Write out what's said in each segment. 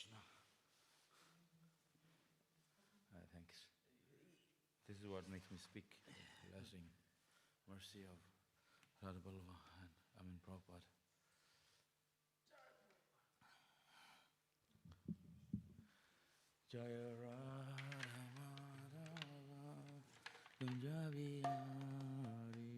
Krishna. Thanks. This is what makes me speak. Blessing, mercy of Radha Ballava and Prabhupada. Jaya Radha Madhava Kunjavi Hari.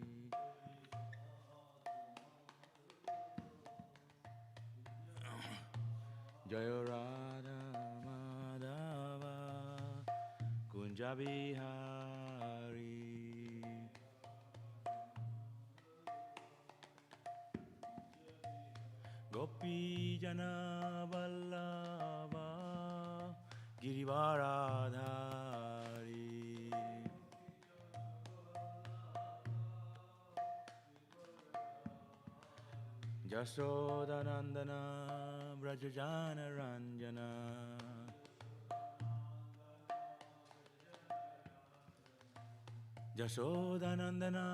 Jaya Radha Madhava Kunjavi Hari. Gopi Jana Vallabha Girivaradhari. Jasodanandana Brajajana Ranjana. Jasodanandana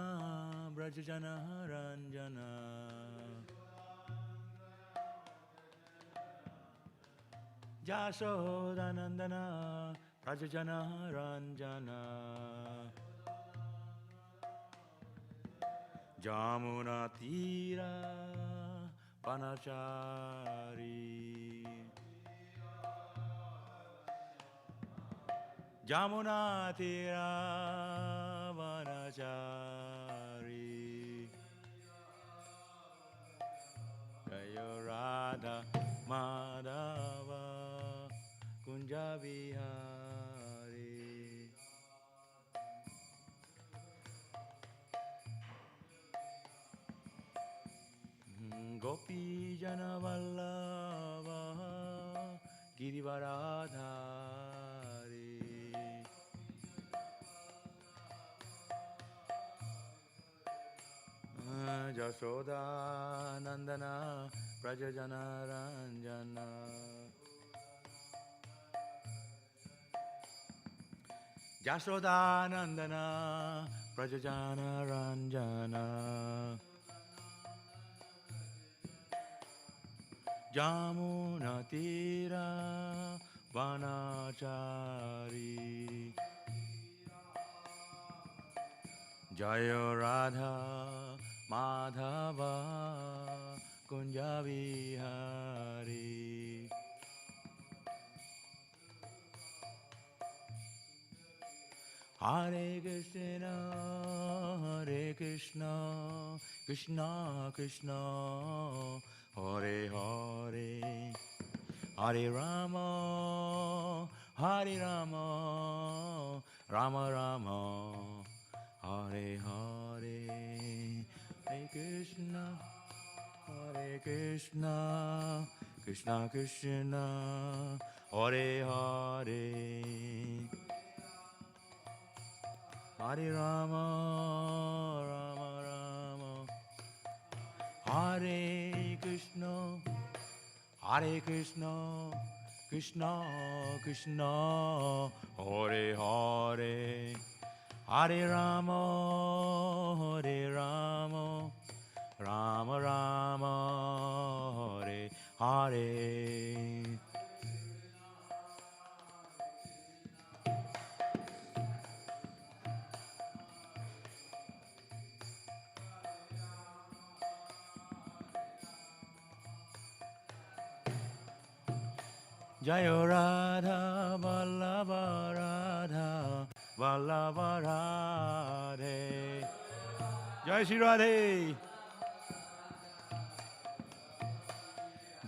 Brajajana Ranjana. Jasodanandana Brajajana Ranjana. Jamuna Tira Vanachari. Jamuna Tira Vanachari. Jaya Radha Madhava Kunjavihari. Gopi Jana Vallabha Girivaradhari. Jasoda Nandana Prajajana Ranjana. Jasoda Nandana Prajajana Ranjana. Jamuna Tira Vanachari. Jaya Radha Madhava Kunjavihari. Hare Krishna, Hare Krishna, Krishna Krishna, Hare Hare, Hare Rama, Hare Rama, Rama Rama, Hare Hare. Hare Krishna, Krishna Krishna, Hare Hare, Hare Rama, Rama Rama, Hare Krishna, Krishna Krishna, Hare Hare, Hare Rama, Rama Rama, Hare Hare. Jaya Radha Vallabha Radha Vallabha Radhe. Jai Shri Radhe.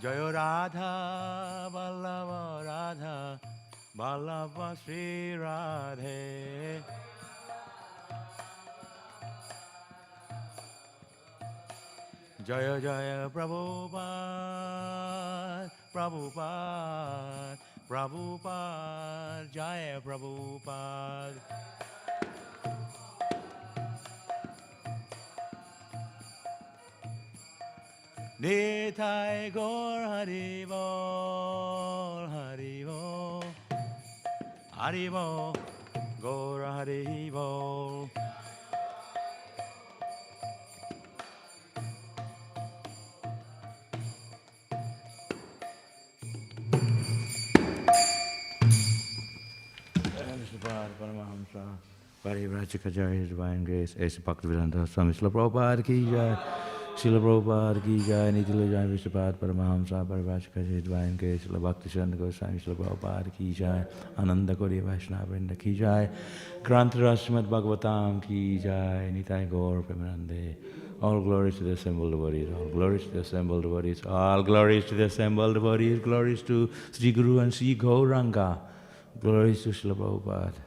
Jaya Radha Vallabha Radha Vallabha Shri Radhe. Jaya Jaya Prabhupada, Prabhupada, Prabhupada, Jaya Prabhupada. Nitai Gaur Hari Bol, Hari Bol, Hari Bol, Gaur Hari Bol. Prabhupada Paramahamsa, Parivrajakajarya, His Divine Grace, A.C. Bhaktivedanta, Swami Śrīla Prabhupada ki jai, Śrīla Prabhupada ki jai, Nitya Jai Vishnupada Paramahamsa, Parivrajakajarya, His Divine Grace, Śrīla Bhaktivedanta Goswami Śrīla Prabhupada ki jai, Ananda Gauri Vaishnava Vrinda ki jai, Grantara Śrīmad Bhāgavatam ki jai, Nitai Gaur Premanande. All glories to the assembled devotees, all glories to the assembled devotees, all glories to the assembled devotees, glories to Sri Guru and Sri Gauranga, glories to Śrīla Prabhupada.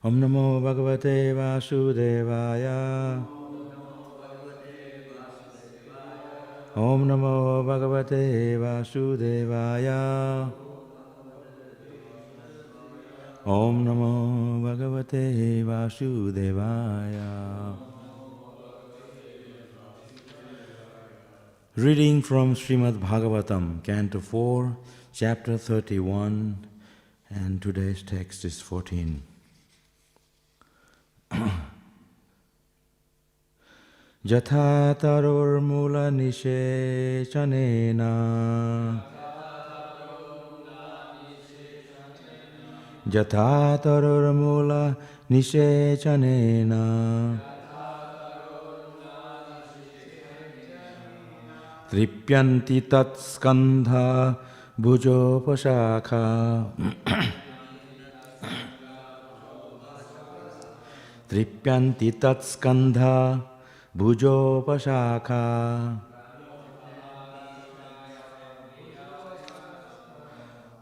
Om Namo Bhagavate Vasudevaya. Om Namo Bhagavate Vasudevaya. Om Namo Bhagavate Vasudevaya. Reading from Śrīmad Bhāgavatam, Canto 4, Chapter 31, and today's text is 14. Jatha taror mula nishechanena. Jatha taror mula nishechanena. Tripyanti tat skandha bhujopashakha. Tripyanti tat skandha bhujopashakha.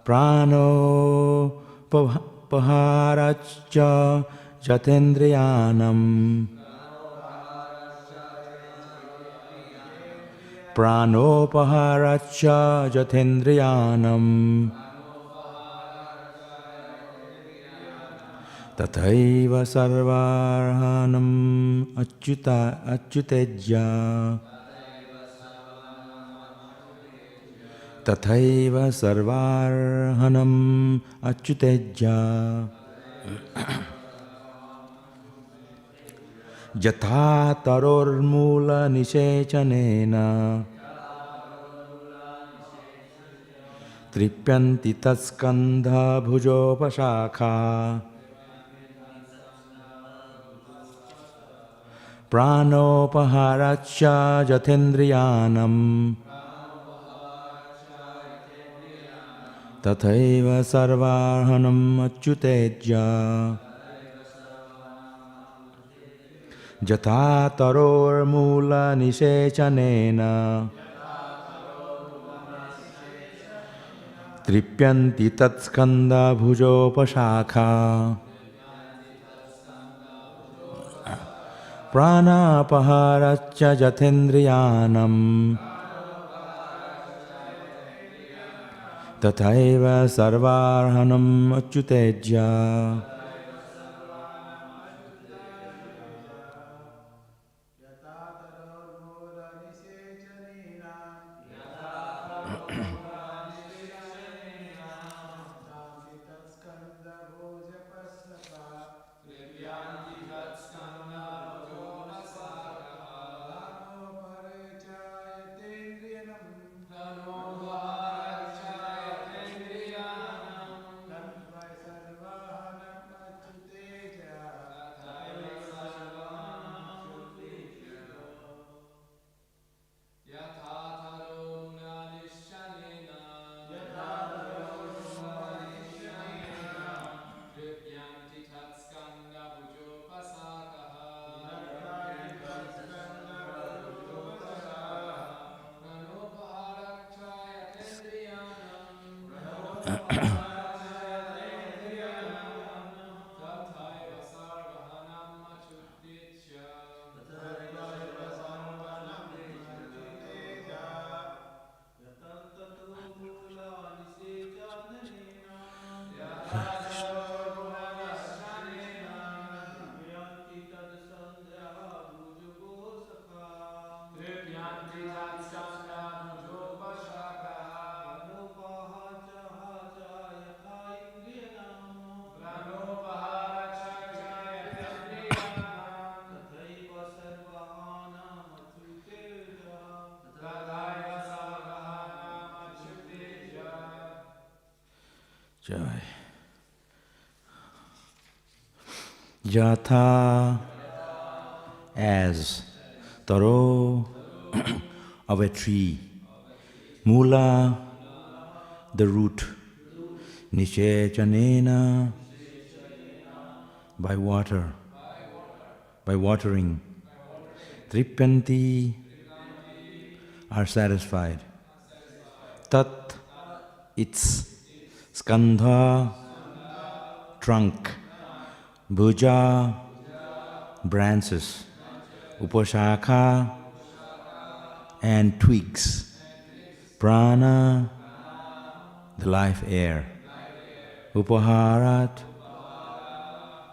Prano paharaccha jatendriyanam. Prano paharaccha jatendriyanam. Tathaiva sarvarhanam achyutejya. Tathaiva sarvarhanam achyutejya. Jatha taror mula nishechanena. Tripyanti tatskandha bhujopashakha. Prano paharaccha jatendriyanam. Tathaiva sarvarhanam achyutejya. Jatha taror mula nishechanena. Tripyanti tatskanda bhujopashakha. Prana paharaccha jatendriyanam. Tathaiva sarvarhanam achyutejya. Jai. Yatha, as taro of a tree, mula, the root, nishechanena, by water, by watering, tripyanti, are satisfied, tat, its, skandha, trunk, bhuja, branches, upashakha, and twigs, prana, the life air, upaharat,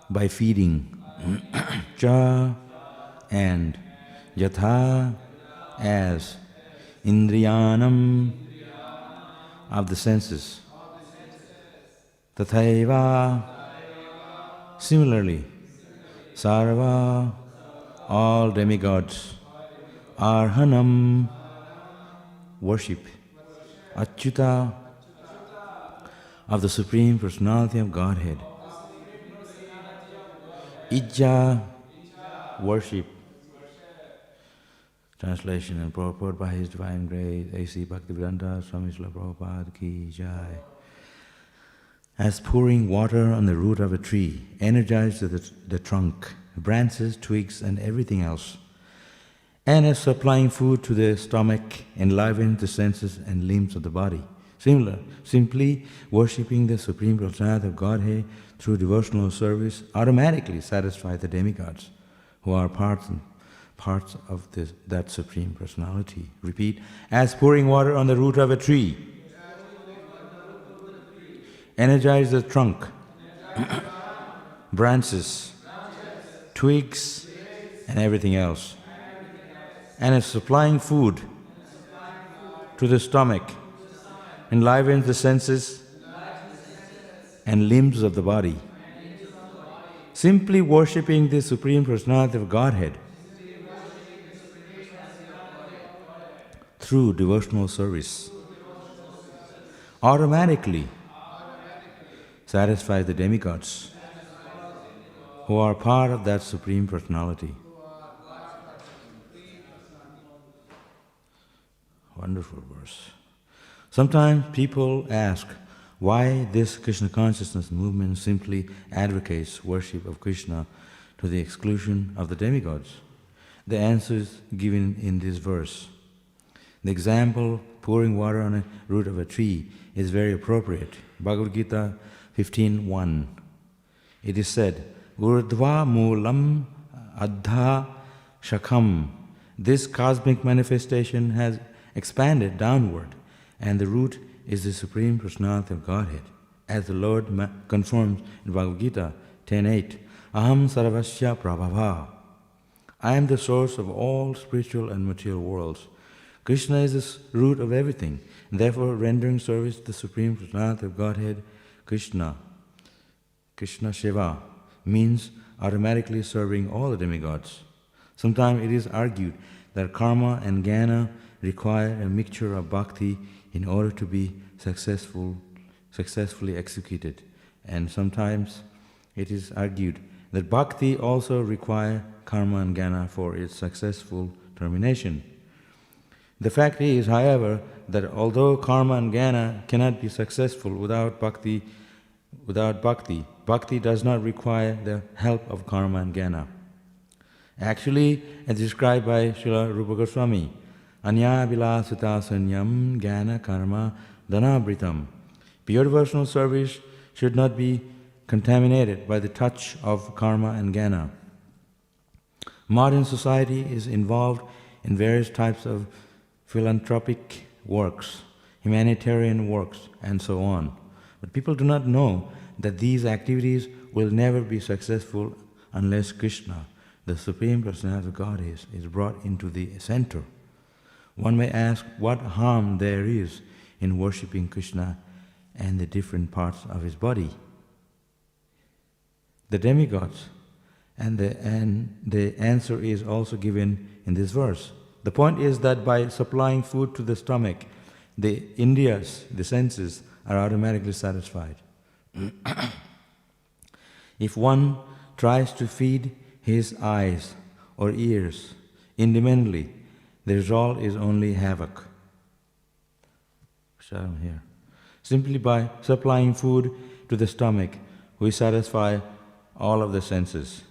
by feeding, cha, and yatha, as, indriyanam, of the senses, tathaiva, similarly, sarva, all demigods, arhanam, worship, achyuta, of the Supreme Personality of Godhead, ijja, worship. Translation and purport by His Divine Grace, A.C. Bhaktivedanta, Swami Prabhupada ki jai. As pouring water on the root of a tree energizes the trunk, branches, twigs, and everything else, and as supplying food to the stomach enlivens the senses and limbs of the body. Simply worshipping the Supreme Personality of Godhead through devotional service automatically satisfies the demigods, who are parts of that Supreme Personality. Repeat, as pouring water on the root of a tree energize the trunk, branches, twigs, and everything else, and as supplying food to the stomach enlivens the senses and limbs of the body. Simply worshipping the Supreme Personality of Godhead through devotional service automatically satisfies the demigods, who are part of that Supreme Personality. Wonderful verse. Sometimes people ask why this Krishna consciousness movement simply advocates worship of Krishna to the exclusion of the demigods. The answer is given in this verse. The example, pouring water on a root of a tree, is very appropriate. Bhagavad Gita 15:1. It is said, Urdhva Moolam Adha Shakham. This cosmic manifestation has expanded downward, and the root is the Supreme Personality of Godhead. As the Lord confirms in Bhagavad Gita 10:8, Aham Sarvasya Prabhava. I am the source of all spiritual and material worlds. Krishna is the root of everything, and therefore rendering service to the Supreme Personality of Godhead, Krishna Shiva, means automatically serving all the demigods. Sometimes it is argued that karma and jnana require a mixture of bhakti in order to be successfully executed, and sometimes it is argued that bhakti also requires karma and jnana for its successful termination. The fact is, however, that although karma and jnana cannot be successful without bhakti, bhakti does not require the help of karma and jnana. Actually, as described by Srila Rupa Goswami, Anya vilasita sanyam jnana karma dhanabritam. Pure devotional service should not be contaminated by the touch of karma and jnana. Modern society is involved in various types of philanthropic works, humanitarian works, and so on. But people do not know that these activities will never be successful unless Krishna, the Supreme Personality of God, is brought into the center. One may ask what harm there is in worshipping Krishna and the different parts of his body. The demigods, and the answer is also given in this verse. The point is that by supplying food to the stomach, the indriyas, the senses, are automatically satisfied. If one tries to feed his eyes or ears independently, the result is only havoc. Here. Simply by supplying food to the stomach, we satisfy all of the senses.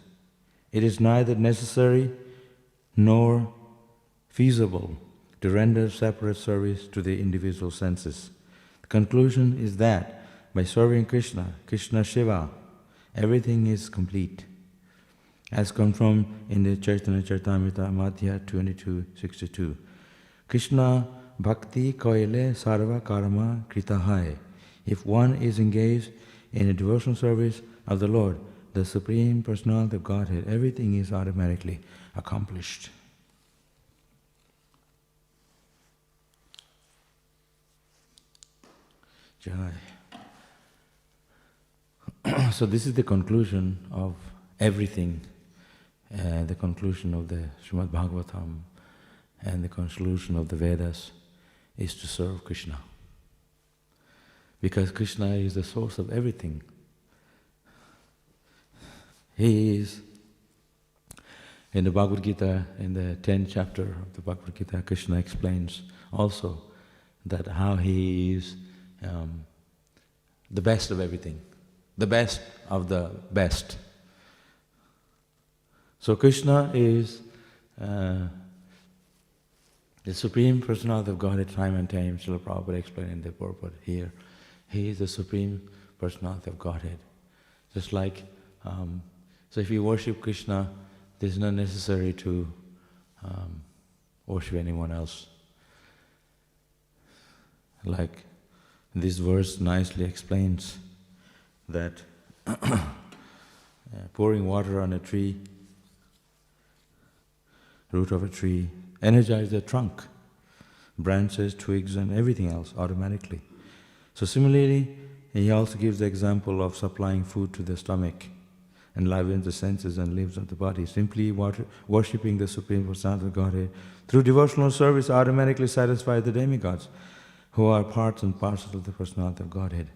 It is neither necessary nor feasible to render separate service to the individual senses. The conclusion is that by serving Krishna, Krishna Shiva, everything is complete. As confirmed in the Chaitanya Charitamrita Madhya 22:62. Krishna Bhakti Koile Sarva Karma Kritahai. If one is engaged in a devotional service of the Lord, the Supreme Personality of Godhead, everything is automatically accomplished. Jai. So this is the conclusion of everything, the conclusion of the Śrīmad Bhāgavatam and the conclusion of the Vedas is to serve Krishna. Because Krishna is the source of everything. He is, in the Bhagavad Gita, in the 10th chapter of the Bhagavad Gita, Krishna explains also that how he is the best of everything, the best of the best. So Krishna is the Supreme Personality of Godhead, time and time. Srila Prabhupada explained in the purport here. He is the Supreme Personality of Godhead. Just like, so if you worship Krishna, there's no necessary to worship anyone else. Like this verse nicely explains that pouring water on a tree, root of a tree, energizes the trunk, branches, twigs and everything else automatically. So similarly, he also gives the example of supplying food to the stomach, enlivens the senses and lives of the body. Simply worshipping the Supreme Personality of Godhead through devotional service automatically satisfies the demigods, who are parts and parcels of the Personality of Godhead.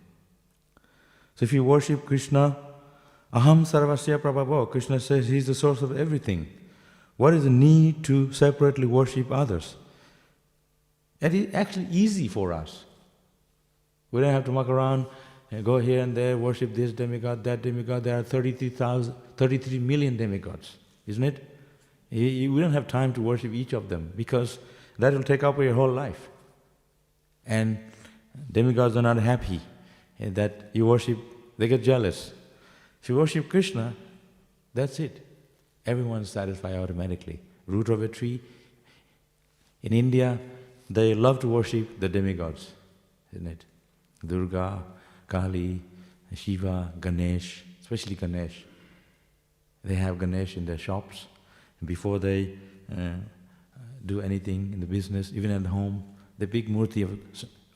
So if you worship Krishna, Aham Sarvasya Prabhava, Krishna says he is the source of everything. What is the need to separately worship others? It is actually easy for us. We don't have to muck around and go here and there, worship this demigod, that demigod. There are 33 million demigods, isn't it? We don't have time to worship each of them because that will take up your whole life. And demigods are not happy that you worship, they get jealous. If you worship Krishna, that's it. Everyone is satisfied automatically. Root of a tree. In India, they love to worship the demigods, isn't it? Durga, Kali, Shiva, Ganesh, especially Ganesh. They have Ganesh in their shops. Before they do anything in the business, even at home, the big murti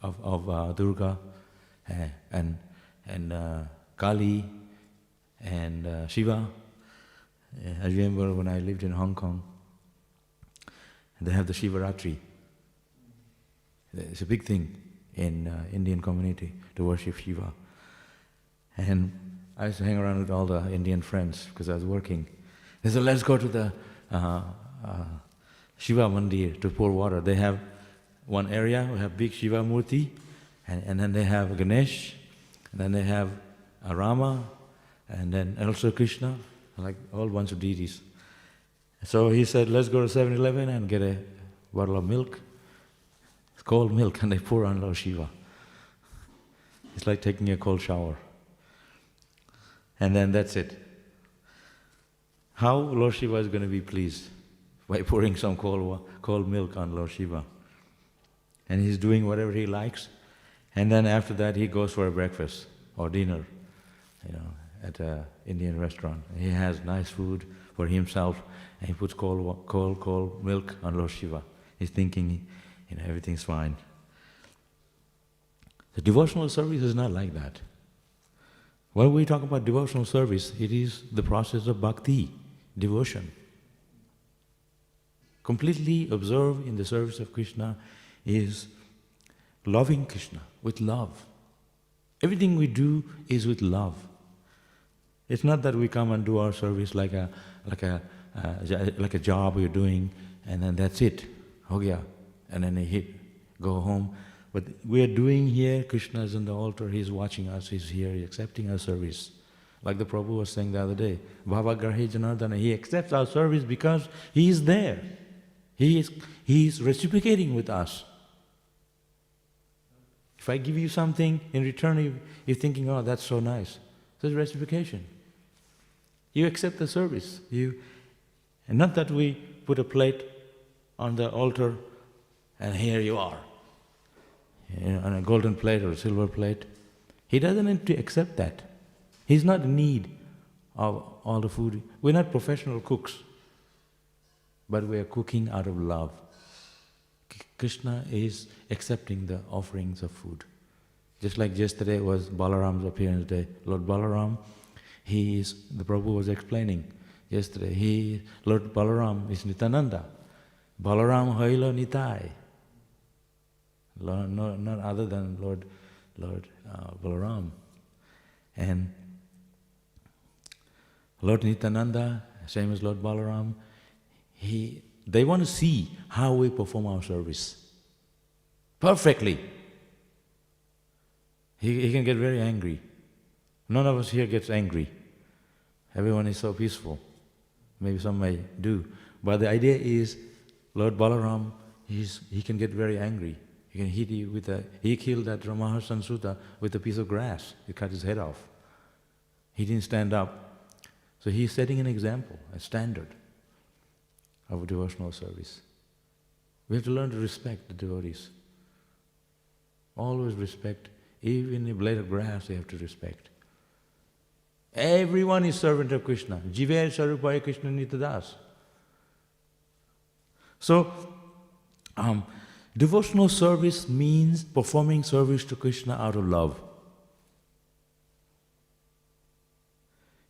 of Durga and Kali and Shiva. I remember when I lived in Hong Kong, they have the Shivaratri. It's a big thing in Indian community to worship Shiva. And I used to hang around with all the Indian friends because I was working. They said, let's go to the Shiva Mandir to pour water. They have one area, we have big Shiva Murti, and then they have Ganesh, and then they have Rama, and then also Krishna, like a whole bunch of deities. So he said, let's go to 7-Eleven and get a bottle of milk. It's cold milk, and they pour on Lord Shiva. It's like taking a cold shower. And then that's it. How Lord Shiva is going to be pleased? By pouring some cold milk on Lord Shiva. And he's doing whatever he likes. And then after that he goes for a breakfast or dinner, at an Indian restaurant. He has nice food for himself and he puts cold milk on Lord Shiva. He's thinking, everything's fine. The devotional service is not like that. When we talk about devotional service, it is the process of bhakti, devotion. Completely observed in the service of Krishna is loving Krishna with love. Everything we do is with love. It's not that we come and do our service like a job we're doing, and then that's it. Oh yeah, and then go home. But we are doing here. Krishna is on the altar. He's watching us. He's here. He's accepting our service. Like the Prabhu was saying the other day, Bhava Grahe Janardana. He accepts our service because he is there. He is reciprocating with us. If I give you something, in return you're thinking, oh, that's so nice. That's reciprocation. You accept the service. And not that we put a plate on the altar and here you are, on a golden plate or a silver plate. He doesn't need to accept that. He's not in need of all the food. We're not professional cooks, but we are cooking out of love. Krishna is accepting the offerings of food. Just like yesterday was Balaram's appearance day. Lord Balaram, the Prabhu was explaining yesterday, Lord Balaram is Nityananda. Balaram Haila Nitai. Not other than Lord Balaram. And Lord Nityananda, same as Lord Balaram, they want to see how we perform our service perfectly. He can get very angry. None of us here gets angry. Everyone is so peaceful. Maybe some may do. But the idea is, Lord Balaram, he can get very angry. He can hit you he killed that Ramaharsan Sutta with a piece of grass. He cut his head off. He didn't stand up. So he's setting an example, a standard of devotional service. We have to learn to respect the devotees. Always respect. Even a blade of grass you have to respect. Everyone is servant of Krishna. Jiver Sarupaya Krishna Nitadas. So, devotional service means performing service to Krishna out of love.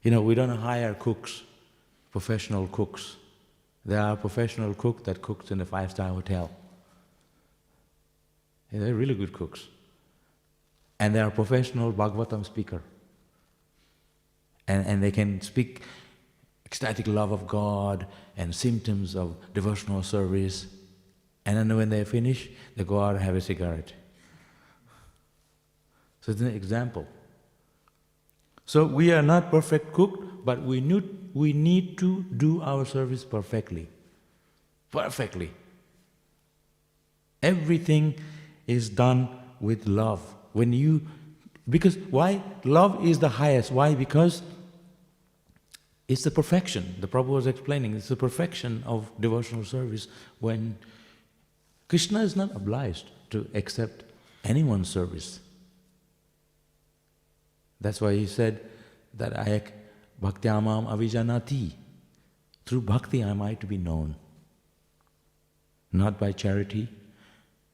We don't hire cooks, professional cooks. There are professional cooks that cooks in a 5-star hotel. They're really good cooks. And they are professional Bhagavatam speaker. And they can speak ecstatic love of God and symptoms of devotional service. And then when they finish, they go out and have a cigarette. So it's an example. So we are not perfect cook, but we need to do our service perfectly. Perfectly. Everything is done with love. Because why? Love is the highest. Why? Because it's the perfection. The Prabhu was explaining, it's the perfection of devotional service when Krishna is not obliged to accept anyone's service. That's why he said that bhaktyamam avijanati. Through bhakti am I to be known. Not by charity,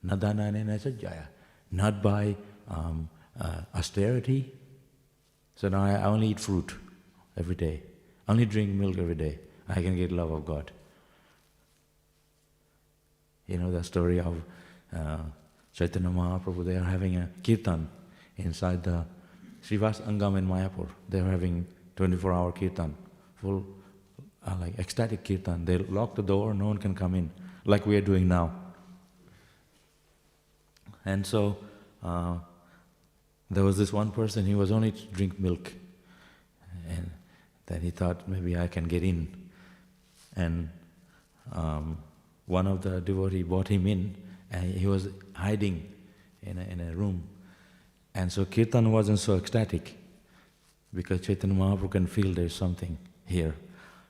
nadananena sajjaya. Not by austerity. So now I only eat fruit every day. Only drink milk every day. I can get love of God. You know the story of Chaitanya Mahaprabhu. They are having a kirtan inside the Srivas Angam in Mayapur. They are having 24-hour kirtan, full like ecstatic kirtan. They lock the door, no one can come in, like we are doing now. And so there was this one person, he was only to drink milk. And then he thought, maybe I can get in. And one of the devotees brought him in, and he was hiding in a room. And so kirtan wasn't so ecstatic, because Chaitanya Mahaprabhu can feel there's something here.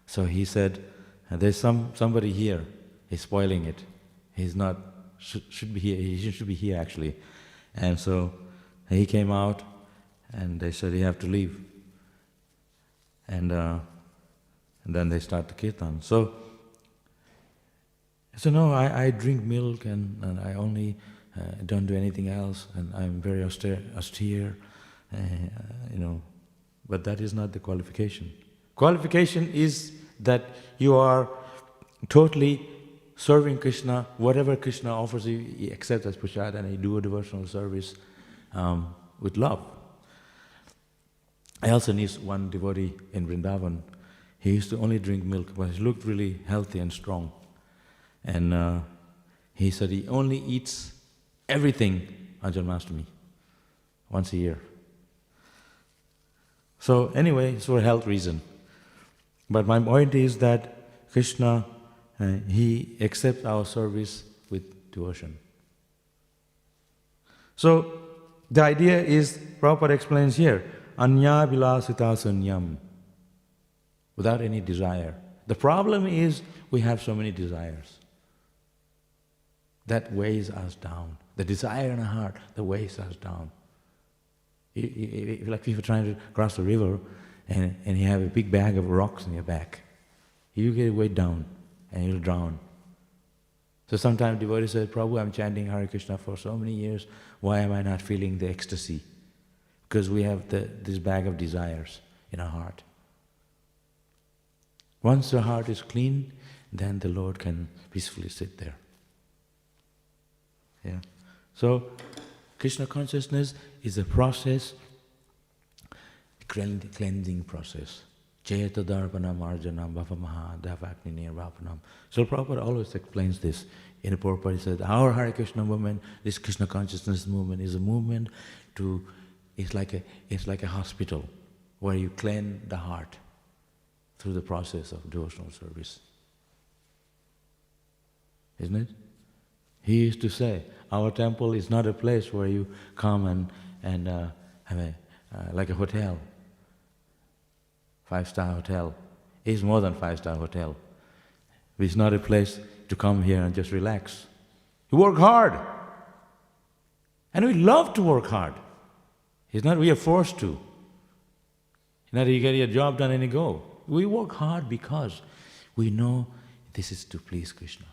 So he said, there's somebody here, he's spoiling it. He's not, should be here, he should be here actually. And so he came out, and they said, you have to leave. And then they start the kirtan. So no, I drink milk and I only don't do anything else, and I'm very austere, but that is not the qualification. Qualification is that you are totally serving Krishna. Whatever Krishna offers you accept as prasad, and you do a devotional service with love. I also knew one devotee in Vrindavan. He used to only drink milk, but he looked really healthy and strong. And he said he only eats everything on Janmashtami, once a year. So anyway, it's for health reason. But my point is that Krishna, he accepts our service with devotion. So the idea is, Prabhupada explains here, anya vilasita sunyam, without any desire. The problem is we have so many desires. That weighs us down. The desire in our heart, that weighs us down. Like if you're trying to cross the river and you have a big bag of rocks in your back, you get weighed down and you'll drown. So sometimes devotees say, Prabhu, I'm chanting Hare Krishna for so many years, why am I not feeling the ecstasy? Because we have this bag of desires in our heart. Once the heart is clean, then the Lord can peacefully sit there. Yeah. So, Krishna consciousness is a process, cleansing process. Cheta darpanam arjanam bhavamaha davakni nirvapanam. So Prabhupada always explains this. In a Prabhupada he says, our Hare Krishna movement, this Krishna consciousness movement is a movement to, it's like a hospital where you cleanse the heart through the process of devotional service. Isn't it? He used to say, our temple is not a place where you come and have like a hotel, 5-star hotel. It's more than 5-star hotel. It's not a place to come here and just relax. You work hard. And we love to work hard. It's not we are forced to. It's not you get your job done and you go. We work hard because we know this is to please Krishna.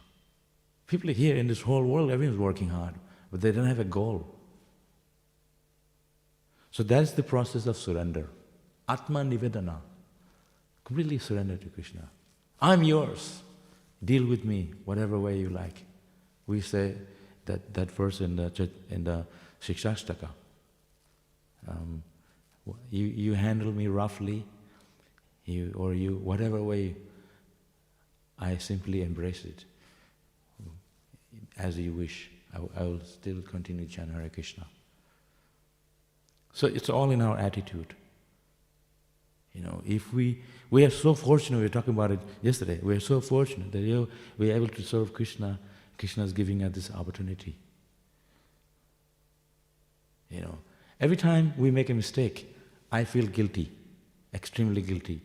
People here in this whole world, everyone's working hard, but they don't have a goal. So that's the process of surrender. Atma Nivedana. Completely surrender to Krishna. I'm yours. Deal with me whatever way you like. We say that verse in the Shikshashtaka. You handle me roughly, whatever way, I simply embrace it. As you wish, I will still continue to chant Hare Krishna. So it's all in our attitude. If we are so fortunate, we were talking about it yesterday, we are so fortunate that we are able to serve Krishna. Krishna is giving us this opportunity. Every time we make a mistake, I feel guilty, extremely guilty.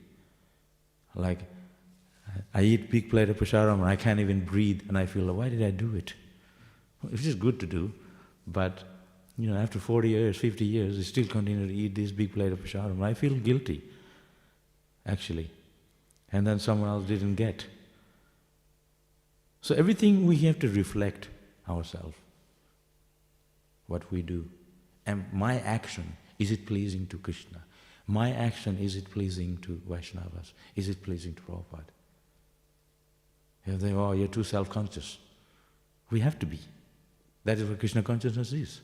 Like, I eat big plate of prasadam and I can't even breathe and I feel, why did I do it? Which is good to do, but after 40 years, 50 years, I still continue to eat this big plate of prasadam. I feel guilty, actually. And then someone else didn't get. So everything we have to reflect ourselves, what we do. And my action, is it pleasing to Krishna? My action, is it pleasing to Vaishnavas? Is it pleasing to Prabhupada? If they, you're too self-conscious. We have to be. That is what Krishna consciousness is.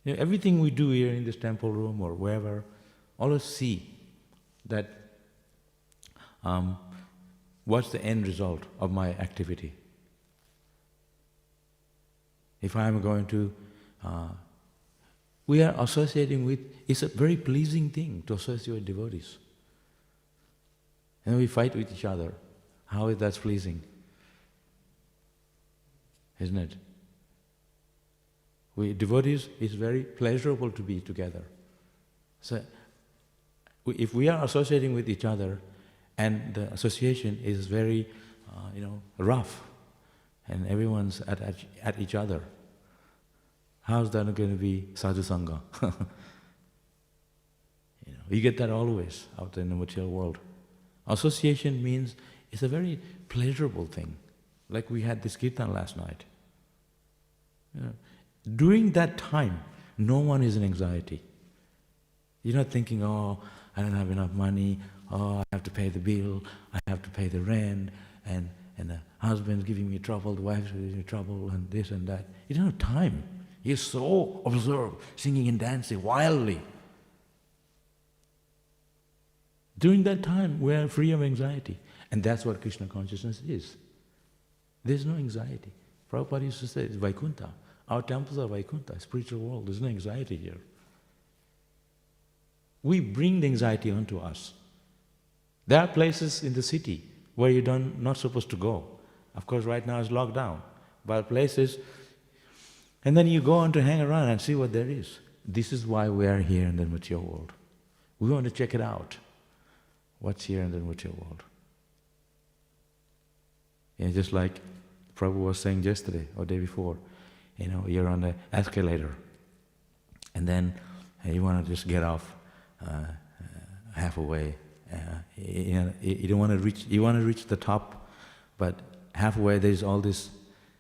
Everything we do here in this temple room or wherever, always see that what's the end result of my activity. If I'm going to, we are associating with, it's a very pleasing thing to associate with devotees. And we fight with each other. How is that pleasing? Isn't it? We devotees, it's very pleasurable to be together. So, if we are associating with each other and the association is very, rough and everyone's at each other, how's that going to be sadhu sangha? You get that always out in the material world. Association means it's a very pleasurable thing. Like we had this kirtan last night. During that time, no one is in anxiety. You're not thinking, I don't have enough money, I have to pay the bill, I have to pay the rent, and the husband's giving me trouble, the wife's giving me trouble, and this and that. You don't have time. You're so absorbed, singing and dancing wildly. During that time, we are free of anxiety. And that's what Krishna consciousness is. There's no anxiety. Prabhupada used to say, it's Vaikuntha. Our temples are Vaikuntha, spiritual world. There's no anxiety here. We bring the anxiety onto us. There are places in the city where you're not supposed to go. Of course, right now it's locked down. But places, and then you go on to hang around and see what there is. This is why we are here in the mature world. We want to check it out. What's here in the mature world? Just like Prabhu was saying yesterday or day before, you're on the escalator and then you want to just get off halfway. You don't want to reach, you want to reach the top, but halfway there's all these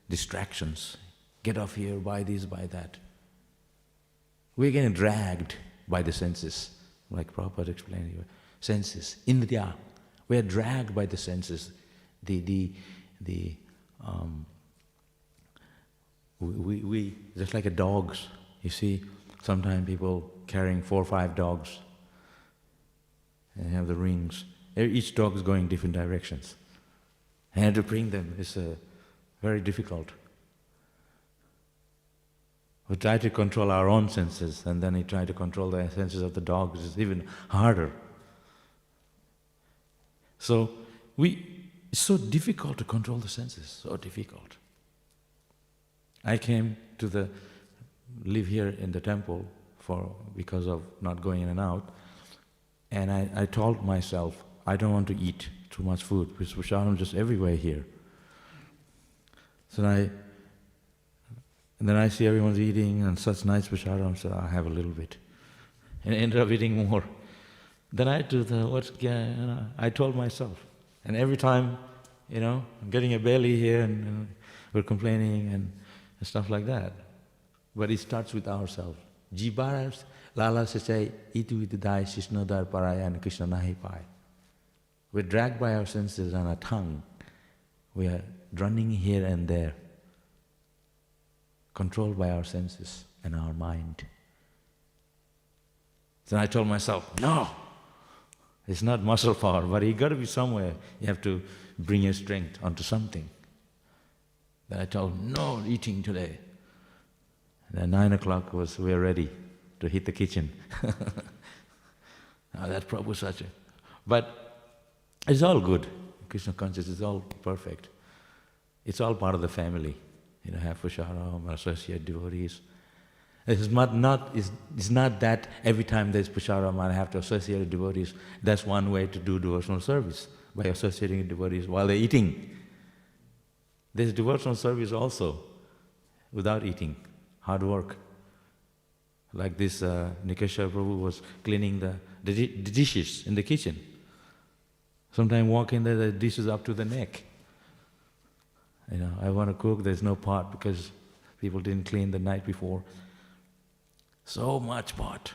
distractions. Get off here, buy this, buy that. We're getting dragged by the senses, like Prabhupada explained. Senses, Indriya. We are dragged by the senses. We just like dogs. You see, sometimes people carrying 4 or 5 dogs and have the rings. Each dog is going different directions. And to bring them is very difficult. We try to control our own senses, and then we try to control the senses of the dogs. It's even harder. So it's so difficult to control the senses, so difficult. I came to live here in the temple because of not going in and out, and I told myself, I don't want to eat too much food, because prasadam is just everywhere here. So and then I see everyone's eating and such nice prasadam, so I have a little bit. And I ended up eating more. Then I told myself, and every time, I'm getting a belly here and we're complaining and stuff like that. But it starts with ourselves. Jibaras lala sasai itu idai sishnodar paraya and Krishna nahi pai. We're dragged by our senses and our tongue. We are running here and there, controlled by our senses and our mind. So I told myself, no, it's not muscle power, but you got to be somewhere. You have to bring your strength onto something. Then I told, no eating today. And then 9 o'clock we were ready to hit the kitchen. Now that's Prabhu Sacha. But it's all good. Krishna consciousness is all perfect. It's all part of the family. Have prasadam, associate devotees. It's not that every time there's prasadam I have to associate with devotees. That's one way to do devotional service, by associating with devotees while they're eating. There's devotional service also without eating, hard work. Like this Nikeshwar Prabhu was cleaning the dishes in the kitchen. Sometimes walk in there, the dishes up to the neck. I want to cook, there's no pot because people didn't clean the night before. So much pot.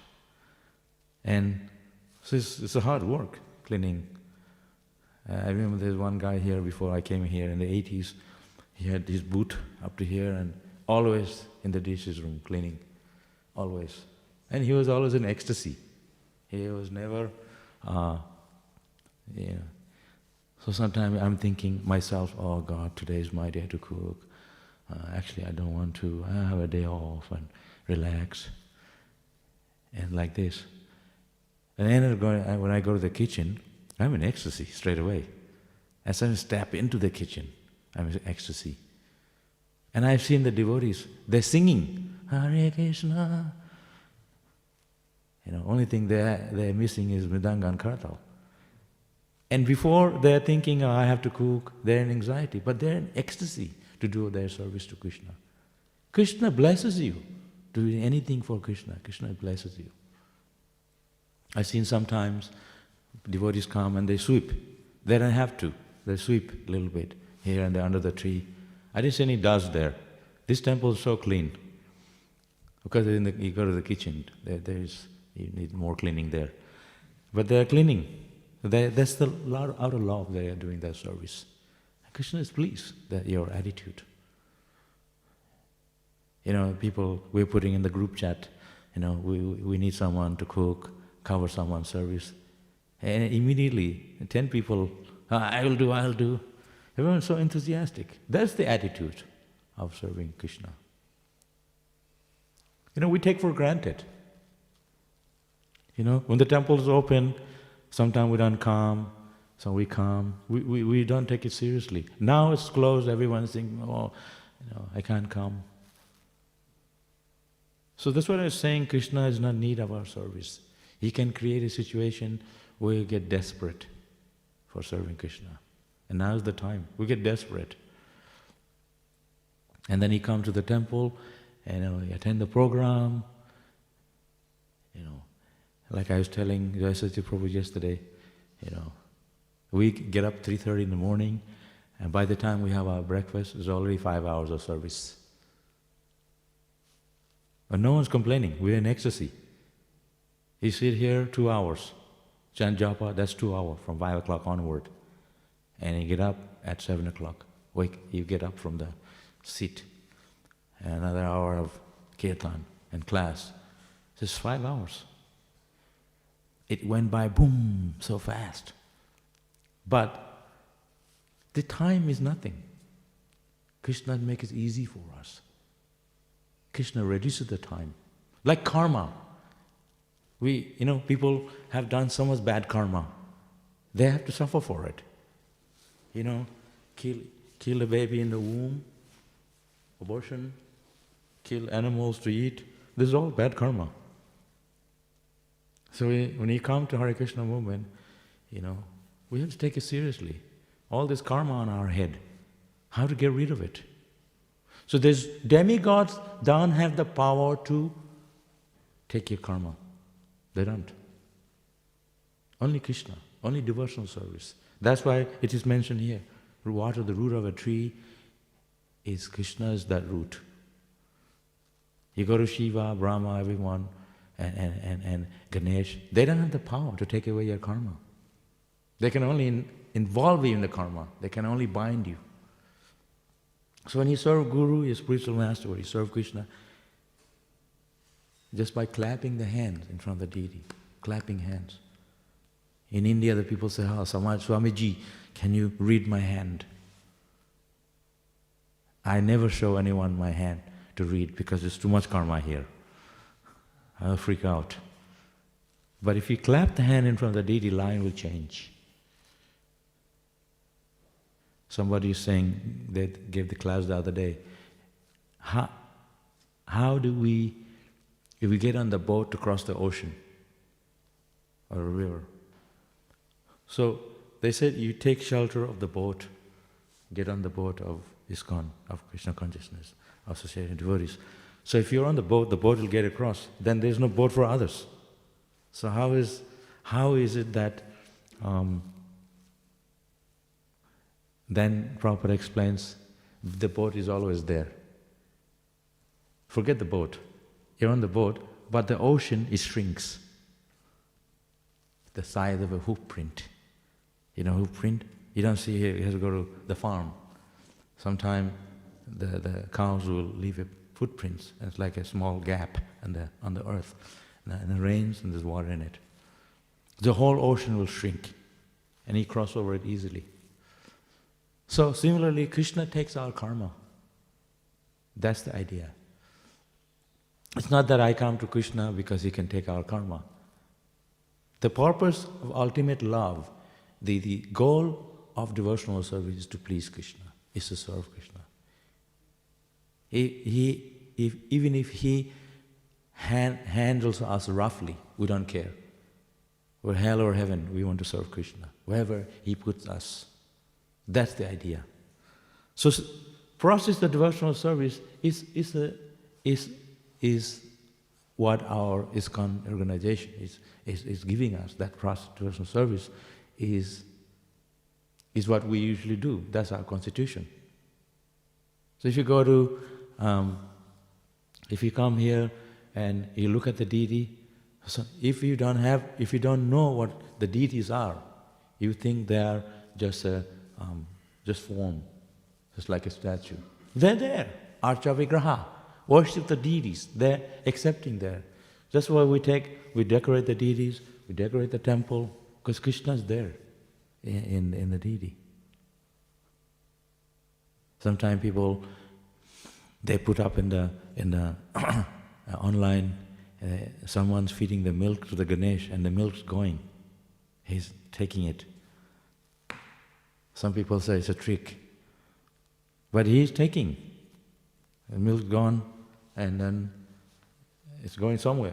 And so it's a hard work, cleaning. I remember there's one guy here before I came here in the 80s. He had his boot up to here and always in the dishes room cleaning, always. And he was always in ecstasy. He was never, So sometimes I'm thinking myself, oh God, today is my day to cook. Actually I don't want to, I have a day off and relax. And like this. And then when I go to the kitchen, I'm in ecstasy straight away. As I step into the kitchen, I'm in ecstasy. And I've seen the devotees, they're singing, Hare Krishna. Only thing they're missing is mridanga and kartal. And before they're thinking, oh, I have to cook, they're in anxiety, but they're in ecstasy to do their service to Krishna. Krishna blesses you. Do anything for Krishna, Krishna blesses you. I've seen sometimes devotees come and they sweep. They don't have to. They sweep a little bit here and there under the tree. I didn't see any dust there. This temple is so clean. Because you go to the kitchen, you need more cleaning there. But they are cleaning. That's the out of love they are doing their service. Krishna is pleased that your attitude. People, we're putting in the group chat, we need someone to cook, cover someone's service. And immediately, 10 people, I will do. Everyone's so enthusiastic. That's the attitude of serving Krishna. We take for granted. When the temple is open, sometimes we don't come, so we come. We don't take it seriously. Now it's closed, everyone's thinking, I can't come. So that's what I was saying, Krishna is not in need of our service. He can create a situation where you get desperate for serving Krishna. And now's the time. We get desperate. And then he comes to the temple, and he attend the program. Like I was telling Jaisati Prabhu yesterday, we get up 3:30 in the morning, and by the time we have our breakfast, it's already 5 hours of service. But no one's complaining. We're in ecstasy. You sit here 2 hours. Chant japa, that's 2 hours from 5 o'clock onward. And you get up at 7 o'clock. You get up from the seat. And another hour of kirtan and class. Just 5 hours. It went by, boom, so fast. But the time is nothing. Krishna makes it easy for us. Krishna reduces the time. Like karma. People have done so much bad karma. They have to suffer for it. Kill a baby in the womb, abortion, kill animals to eat. This is all bad karma. So when you come to Hare Krishna movement, we have to take it seriously. All this karma on our head, how to get rid of it. So there's demigods don't have the power to take your karma. They don't. Only Krishna, only devotional service. That's why it is mentioned here. Water, the root of a tree, is Krishna's that root. You go to Shiva, Brahma, everyone, and Ganesh, they don't have the power to take away your karma. They can only involve you in the karma. They can only bind you. So when you serve Guru, your spiritual master, or you serve Krishna, just by clapping the hands in front of the deity, clapping hands. In India, the people say, Swamiji, can you read my hand? I never show anyone my hand to read because there's too much karma here. I'll freak out. But if you clap the hand in front of the deity, line will change. Somebody is saying, they gave the class the other day, how do we, if we get on the boat to cross the ocean or a river, so they said you take shelter of the boat, get on the boat of ISKCON, of Krishna consciousness, associated devotees. So if you're on the boat will get across. Then there's no boat for others. So how is it that then Prabhupada explains the boat is always there. Forget the boat. You're on the boat, but the ocean shrinks. The size of a hoof print. Hoof print? You don't see here, you have to go to the farm. Sometimes the cows will leave a footprints, and it's like a small gap on the earth. And it rains and there's water in it. The whole ocean will shrink, and you cross over it easily. So similarly, Krishna takes our karma. That's the idea. It's not that I come to Krishna because he can take our karma. The purpose of ultimate love, the goal of devotional service is to please Krishna, is to serve Krishna. Even if he handles us roughly, we don't care. We're hell or heaven, we want to serve Krishna, wherever he puts us. That's the idea. So process of devotional service is what our ISKCON organization is giving us. That process of devotional service is what we usually do. That's our constitution. So if you go to, if you come here and you look at the deity, so if you don't know what the deities are, you think they are just form, just like a statue. They're there, Archa Vigraha, worship the deities. They're accepting there. That's why we decorate the deities, we decorate the temple, Because Krishna is there in the deity. Sometimes people, they put up in the online, someone's feeding the milk to the Ganesh and the milk's going. He's taking it. Some people say it's a trick. But he's taking. The milk's gone and then it's going somewhere.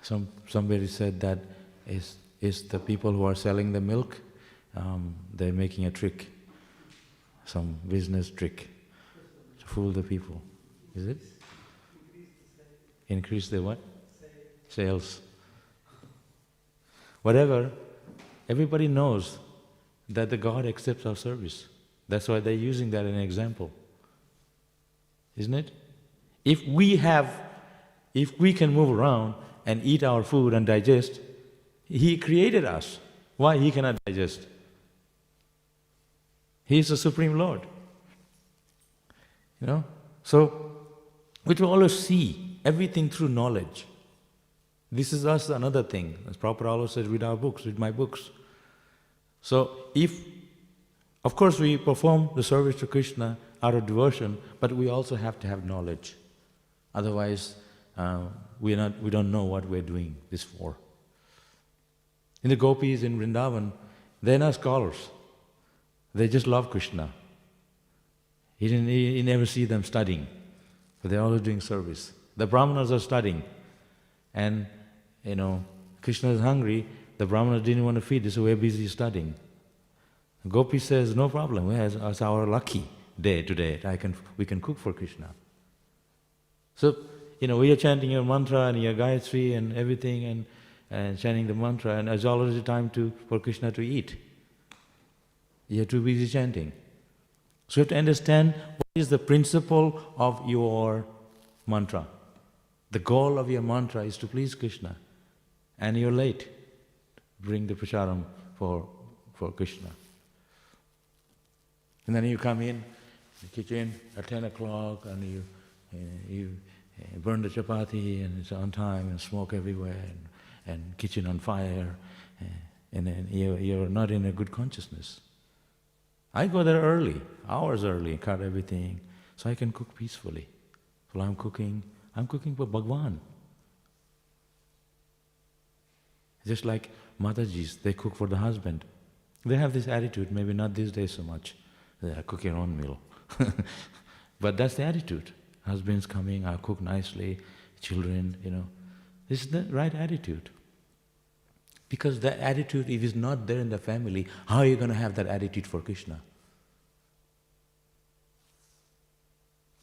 Somebody said that is the people who are selling the milk, they're making a trick, some business trick to fool the people. Is it? Increase the what? Sales. Whatever, everybody knows that the God accepts our service. That's why they're using that as an example. Isn't it? If we can move around and eat our food and digest, He created us. Why He cannot digest? He is the Supreme Lord. So we will always see everything through knowledge. This is also another thing. As Prabhupada always says, read our books, read my books. So of course we perform the service to Krishna out of devotion, but we also have to have knowledge. Otherwise, we don't know what we're doing this for. In the gopis in Vrindavan, they're not scholars. They just love Krishna. He never see them studying, but they're always doing service. The brahmanas are studying, and Krishna is hungry. The brahmanas didn't want to feed, so we're busy studying. Gopi says, no problem. It's our lucky day today. We can cook for Krishna. So we are chanting your mantra and your Gayatri and everything, and chanting the mantra, and it's already time for Krishna to eat. You're too busy chanting. So you have to understand what is the principle of your mantra. The goal of your mantra is to please Krishna, and you're late. Bring the prasadam for Krishna. And then you come in the kitchen at 10 o'clock and you burn the chapati and it's on time and smoke everywhere and kitchen on fire, and then you're not in a good consciousness. I go there early, hours early, cut everything, so I can cook peacefully. While I'm cooking for Bhagwan. Just like Matajis, they cook for the husband. They have this attitude, maybe not these days so much. They cook your own meal. But that's the attitude. Husband's coming, I'll cook nicely, children, This is the right attitude. Because that attitude, if it's not there in the family, how are you going to have that attitude for Krishna?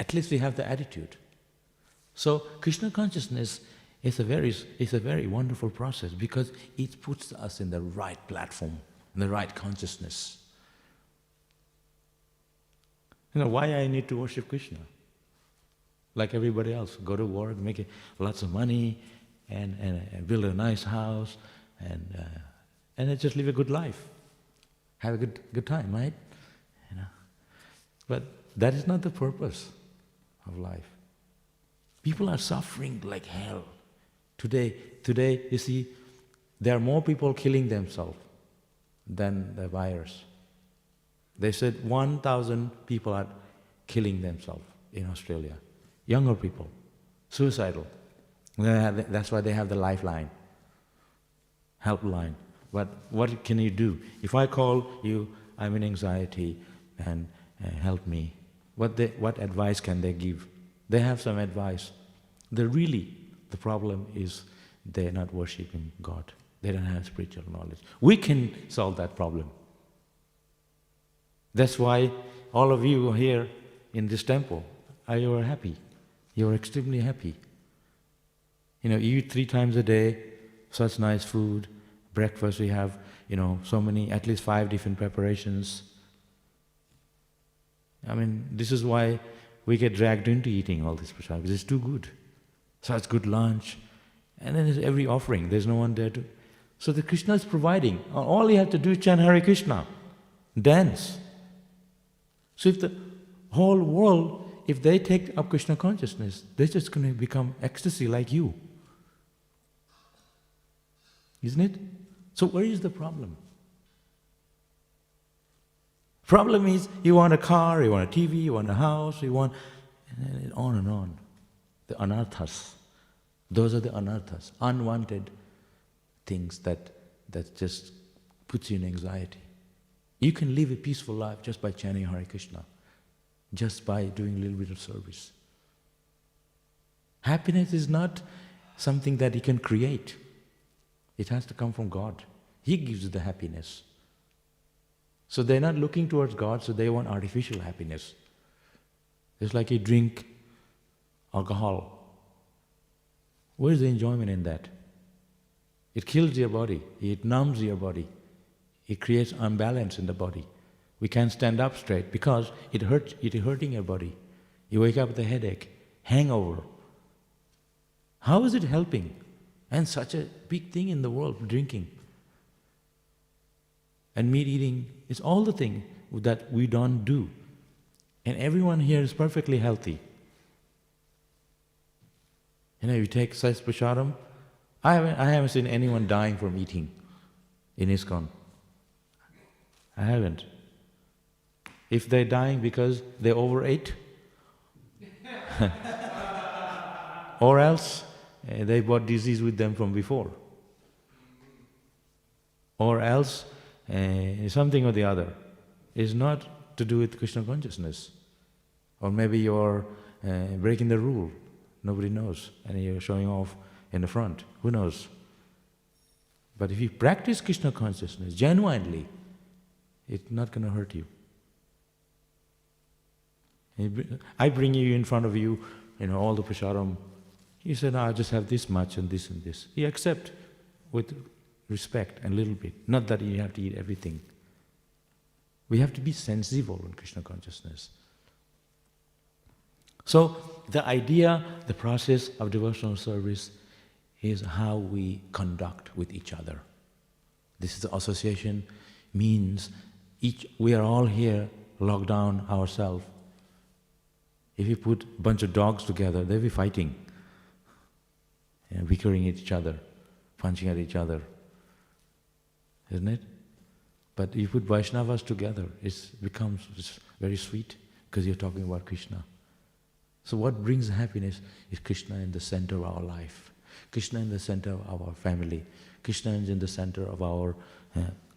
At least we have the attitude. So Krishna consciousness is a very wonderful process because it puts us in the right platform, in the right consciousness. Why I need to worship Krishna? Like everybody else, go to work, make lots of money, and build a nice house, and just live a good life. Have a good time, right? But that is not the purpose of life. People are suffering like hell. Today, you see, there are more people killing themselves than the virus. They said 1,000 people are killing themselves in Australia. Younger people, suicidal. That's why they have the lifeline, helpline. But what can you do? If I call you, I'm in anxiety, and help me. What advice can they give? They have some advice. The problem is they're not worshipping God. They don't have spiritual knowledge. We can solve that problem. That's why all of you here in this temple, you are happy. You are extremely happy. You eat 3 times a day, such nice food. Breakfast we have, so many, at least 5 different preparations. This is why we get dragged into eating all this prasad, because it's too good. Such good lunch. And then there's every offering, there's no one there to... So the Krishna is providing. All you have to do is chant Hare Krishna, dance. So if the whole world, if they take up Krishna consciousness, they're just going to become ecstasy like you. Isn't it? So where is the problem? Problem is, you want a car, you want a TV, you want a house, you want... and on and on. The anarthas. Those are the anarthas, unwanted things that just puts you in anxiety. You can live a peaceful life just by chanting Hare Krishna, just by doing a little bit of service. Happiness is not something that you can create. It has to come from God. He gives you the happiness. So they're not looking towards God, so they want artificial happiness. It's like you drink alcohol. Where's the enjoyment in that? It kills your body, it numbs your body, it creates imbalance in the body. We can't stand up straight because it is hurting your body. You wake up with a headache, hangover. How is it helping? And such a big thing in the world, drinking. And meat eating is all the thing that we don't do. And everyone here is perfectly healthy. You take Sai Prashadam, I haven't seen anyone dying from eating in ISKCON. I haven't. If they're dying because they overate, or else they brought disease with them from before, or else something or the other. It's not to do with Krishna consciousness. Or maybe you're breaking the rule, nobody knows, and you're showing off in the front, who knows? But if you practice Krishna consciousness genuinely, it's not going to hurt you. I bring you in front of you, all the prasadam. You say, no, I just have this much and this and this. You accept with respect and a little bit. Not that you have to eat everything. We have to be sensible in Krishna consciousness. So the idea, the process of devotional service is how we conduct with each other. This is the association, means we are all here locked down ourselves. If you put a bunch of dogs together, they'll be fighting, bickering at each other, punching at each other, isn't it? But you put Vaishnavas together, it becomes very sweet because you're talking about Krishna. So what brings happiness is Krishna in the center of our life, Krishna in the center of our family, Krishna is in the center of our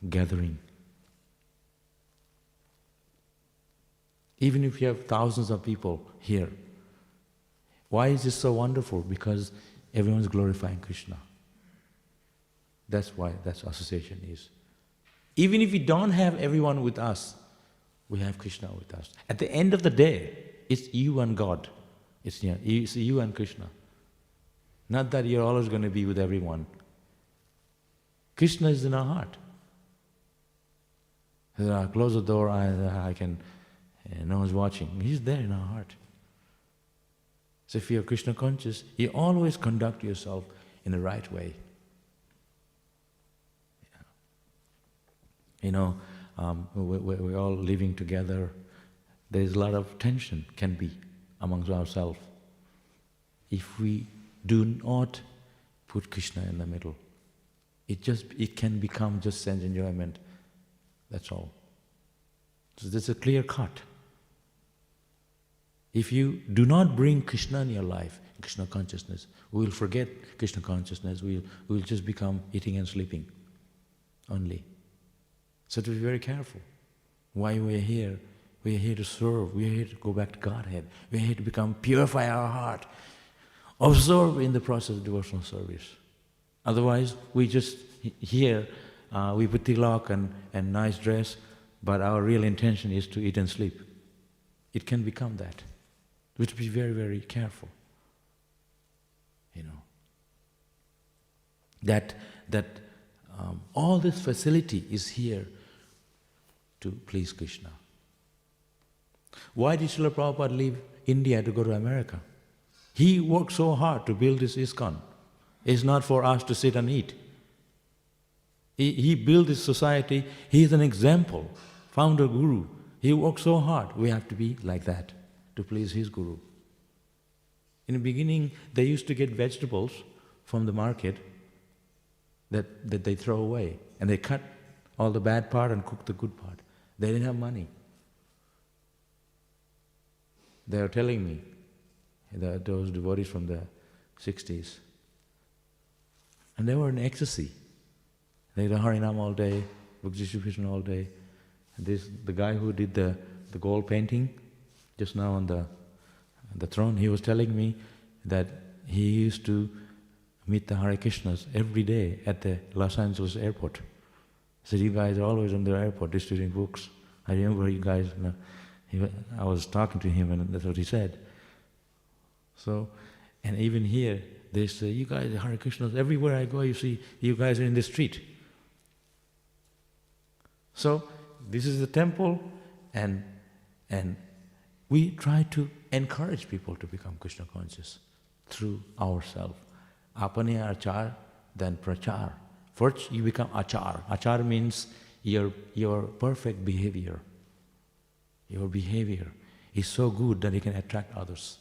gathering. Even if you have thousands of people here, why is this so wonderful? Because everyone's glorifying Krishna. That's why that association is. Even if we don't have everyone with us, we have Krishna with us. At the end of the day, it's you and God. It's you and Krishna. Not that you're always going to be with everyone. Krishna is in our heart. Close the door, I can, no one's watching. He's there in our heart. So if you're Krishna conscious, you always conduct yourself in the right way. We're all living together. There's a lot of tension, can be, amongst ourselves. If we do not put Krishna in the middle, it can become just sense enjoyment. That's all. So there's a clear cut. If you do not bring Krishna in your life, Krishna consciousness, we will forget Krishna consciousness, we'll just become eating and sleeping only. So to be very careful. Why we're here? We're here to serve, we're here to go back to Godhead, we're here to purify our heart, absorb in the process of devotional service. Otherwise, we just here, we put tilak and nice dress, but our real intention is to eat and sleep. It can become that. We have to be very, very careful. That all this facility is here to please Krishna. Why did Srila Prabhupada leave India to go to America? He worked so hard to build this ISKCON. It's not for us to sit and eat. He built this society. He is an example, founder guru. He worked so hard. We have to be like that to please his guru. In the beginning, they used to get vegetables from the market. that they throw away. And they cut all the bad part and cook the good part. They didn't have money. They are telling me, those devotees from the 60s, and they were in ecstasy. They did Harinam all day, book distribution all day. And the guy who did the gold painting just now on the throne, he was telling me that he used to meet the Hare Krishnas every day at the Los Angeles airport. He said, you guys are always on the airport distributing books. I remember you guys, I was talking to him and that's what he said. So, and even here, they say, you guys are Hare Krishnas, everywhere I go you see, you guys are in the street. So, this is the temple and we try to encourage people to become Krishna conscious through ourselves. Apane achar, then prachar. First you become achar. Achar means your perfect behavior. Your behavior is so good that you can attract others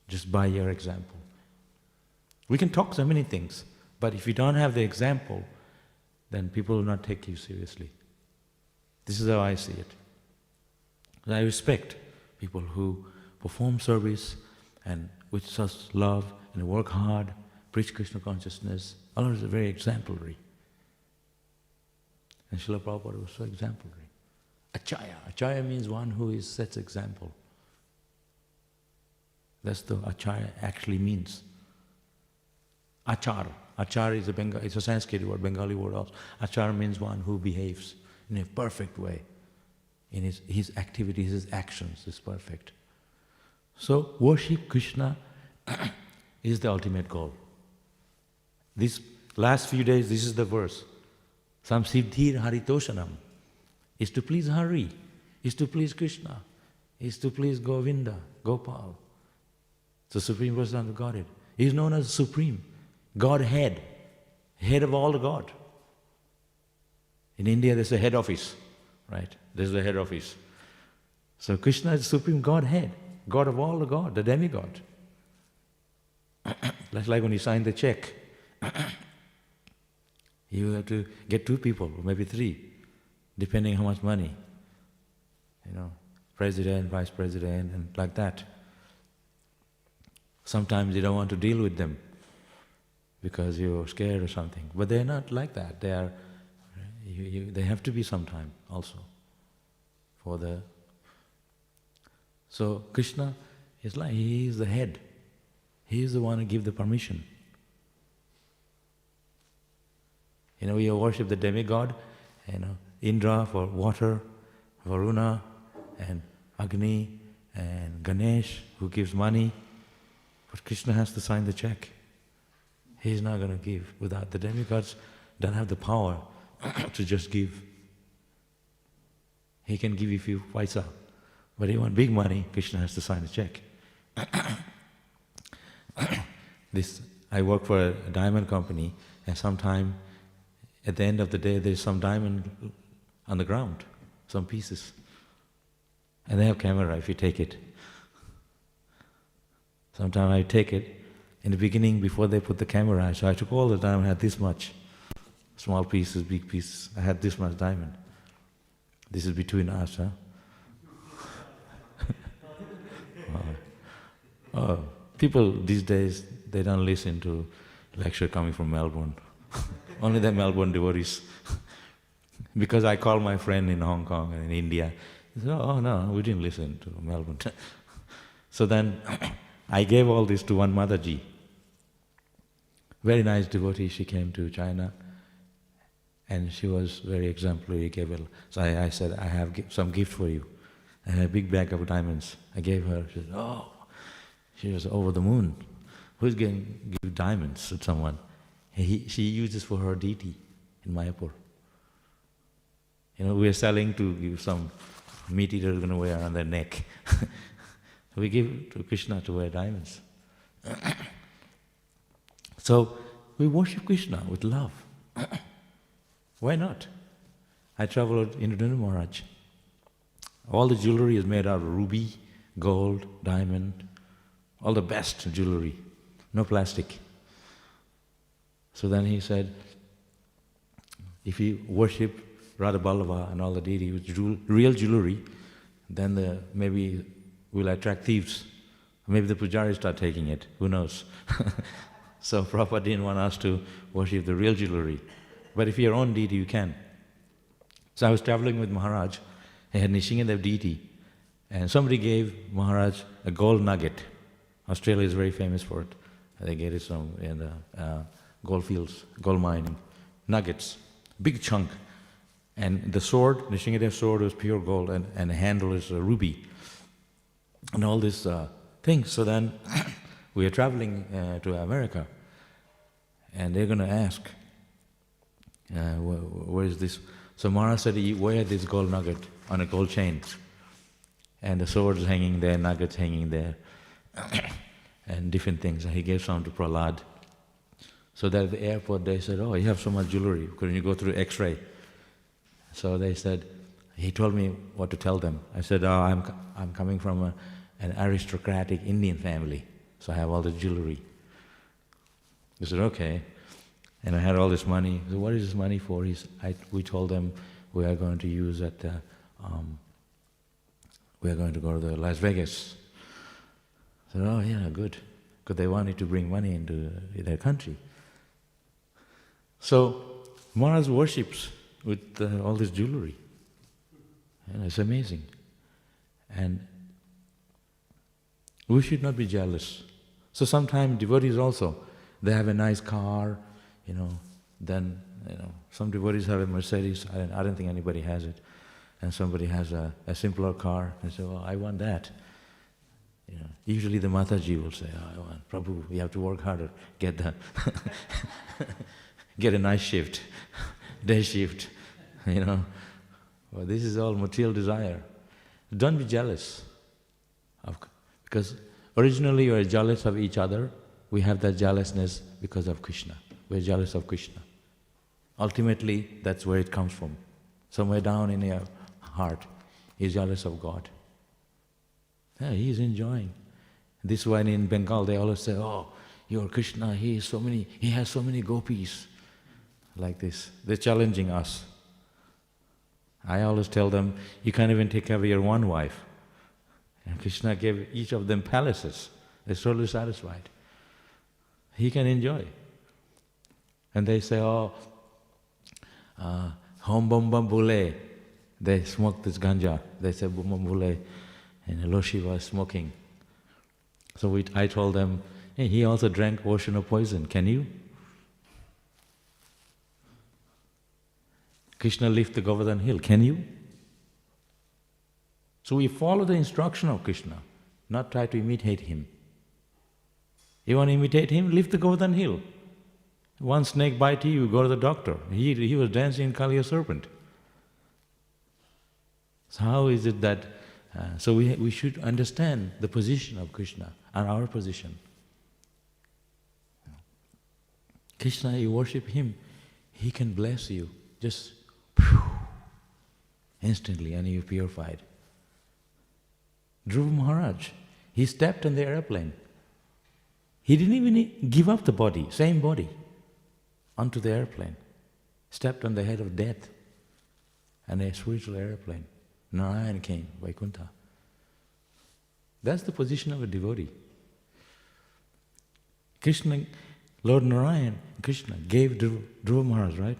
just by your example. We can talk so many things, but if you don't have the example, then people will not take you seriously. This is how I see it. I respect people who perform service and with such love and work hard, preach Krishna consciousness. All of it is very exemplary. And Srila Prabhupada was so exemplary. Acharya. Acharya means one who sets example. That's the Acharya actually means. Achar. Achar is it's a Sanskrit word, Bengali word also. Achar means one who behaves in a perfect way. In his activities, his actions is perfect. So worship Krishna is the ultimate goal. These last few days, this is the verse. Sam siddhir haritoshanam is to please Hari, is to please Krishna, is to please Govinda, Gopal. It's the Supreme Personality of Godhead. He is known as Supreme, Godhead, head of all the God. In India there's a head office, right? There's the head office. So Krishna is the Supreme Godhead, God of all the God, the demigod. That's like when you sign the check. You have to get 2 people, or maybe 3, depending how much money. President, vice president, and like that. Sometimes you don't want to deal with them because you're scared or something. But they're not like that. They have to be sometime also. So Krishna is like, he is the head. He is the one who gives the permission. We worship the demigod, Indra for water, Varuna and Agni and Ganesh who gives money. But Krishna has to sign the check. He's not going to give. Without the demigods don't have the power to just give. He can give you a few paisa, but if you want big money, Krishna has to sign the check. I work for a diamond company, and sometime at the end of the day there's some diamond on the ground, some pieces. And they have camera if you take it. Sometimes I take it. In the beginning, before they put the camera, so I took all the diamond, I had this much. Small pieces, big pieces. I had this much diamond. This is between us, huh? People these days, they don't listen to lecture coming from Melbourne. Only the Melbourne devotees. Because I called my friend in Hong Kong and in India. He said, oh no, we didn't listen to Melbourne. So then I gave all this to one Mataji. Very nice devotee, she came to China and she was very exemplary. So I said, I have some gift for you. I had a big bag of diamonds. I gave her, she said, oh, she was over the moon. Who's going to give diamonds to someone? She uses for her deity in Mayapur. We are selling to give some meat eater going to wear on their neck. We give to Krishna to wear diamonds. So we worship Krishna with love. Why not? I traveled in Indra Maharaj. All the jewelry is made out of ruby, gold, diamond, all the best jewelry, no plastic. So then he said, if you worship Radha Ballava and all the deity with real jewelry, then maybe we'll attract thieves. Maybe the pujaris start taking it, who knows? So Prabhupada didn't want us to worship the real jewelry. But if you're your own deity, you can. So I was traveling with Maharaj, he had Nishingadev deity, and somebody gave Maharaj a gold nugget. Australia is very famous for it. They get it in the gold fields, gold mining. Nuggets, big chunk. And the sword, Nishingadev's sword was pure gold, and the handle is a ruby. And all these things. So then we are traveling to America, and they're going to ask, where is this? So Maharaj said he wear this gold nugget on a gold chain, and the sword's hanging there, nuggets hanging there, and different things. And he gave some to Prahlad. So that at the airport they said, oh, you have so much jewelry, couldn't you go through X-ray? So they said, he told me what to tell them. I said, oh, I'm coming from an aristocratic Indian family, so I have all the jewelry. They said, okay. And I had all this money. So what is this money for? We told them we are going to use at, we are going to go to Las Vegas. I said, oh yeah, good. Because they wanted to bring money into their country. So Maharaj worships with all this jewelry. And it's amazing. And we should not be jealous. So sometimes devotees also, they have a nice car, then some devotees have a Mercedes. I don't think anybody has it. And somebody has a simpler car, and say, well, I want that. Usually the Mataji will say, oh, I want, Prabhu, you have to work harder, get that. Get a nice shift, day shift, Well, this is all material desire. Don't be jealous. Because originally you are jealous of each other. We have that jealousness because of Krishna. We're jealous of Krishna. Ultimately, that's where it comes from. Somewhere down in your heart, he's jealous of God. Yeah, he's enjoying. This is why in Bengal they always say, oh, your Krishna, he has so many gopis. Like this. They're challenging us. I always tell them, you can't even take care of your one wife. And Krishna gave each of them palaces. They're totally satisfied. He can enjoy. And they say, oh, hom bom bom bule. They smoke this ganja. They say bom bom bule. And Lord Shiva is smoking. So I told them, hey, he also drank ocean of poison. Can you? Krishna lift the Govardhan hill. Can you? So we follow the instruction of Krishna, not try to imitate him. You want to imitate him? Lift the Govardhan hill. One snake bite you, go to the doctor. He was dancing in Kaliya serpent. So how is it that... so we should understand the position of Krishna and our position. Krishna, you worship him, he can bless you just instantly, and you're purified. Dhruva Maharaj, he stepped on the airplane. He didn't even give up the body, same body, onto the airplane. Stepped on the head of death, and a spiritual airplane. Narayan came, Vaikuntha. That's the position of a devotee. Krishna, Lord Narayan, Krishna gave Dhruva Maharaj, right?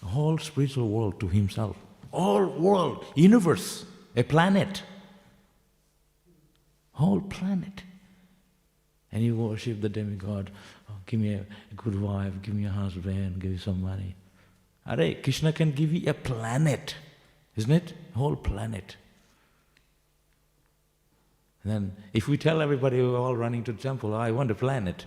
A whole spiritual world to himself. All world, universe, a planet. Whole planet. And you worship the demigod, oh, give me a good wife, give me a husband, give me some money. Hare, Krishna can give you a planet, isn't it? A whole planet. And then if we tell everybody we're all running to the temple, oh, I want a planet.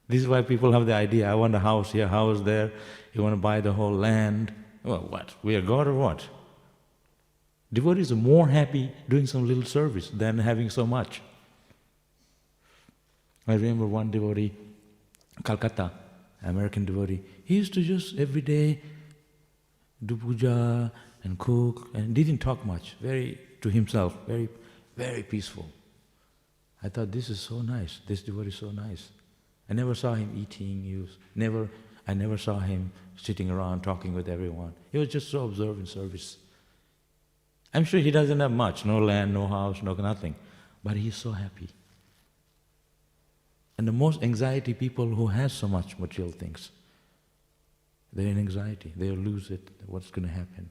This is why people have the idea, I want a house here, house there, you want to buy the whole land. Well, what? We are God or what? Devotees are more happy doing some little service than having so much. I remember one devotee, Calcutta, American devotee, he used to just every day do puja and cook and didn't talk much, very to himself, very, very peaceful. I thought, this is so nice, this devotee is so nice. I never saw him eating, he was never I never saw him sitting around talking with everyone. He was just so absorbed in service. I'm sure he doesn't have much, no land, no house, no nothing, but he's so happy. And the most anxiety people who have so much material things, they're in anxiety, they'll lose it, what's going to happen?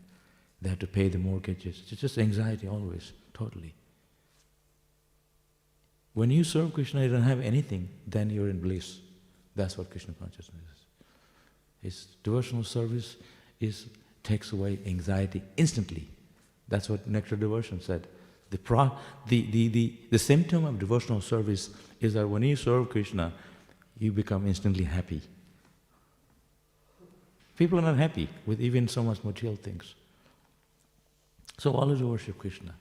They have to pay the mortgages. It's just anxiety always, totally. When you serve Krishna, you don't have anything, then you're in bliss. That's what Krishna consciousness is. His devotional service takes away anxiety instantly. That's what Nectar Devotion said. The symptom of devotional service is that when you serve Krishna, you become instantly happy. People are not happy with even so much material things. So always worship Krishna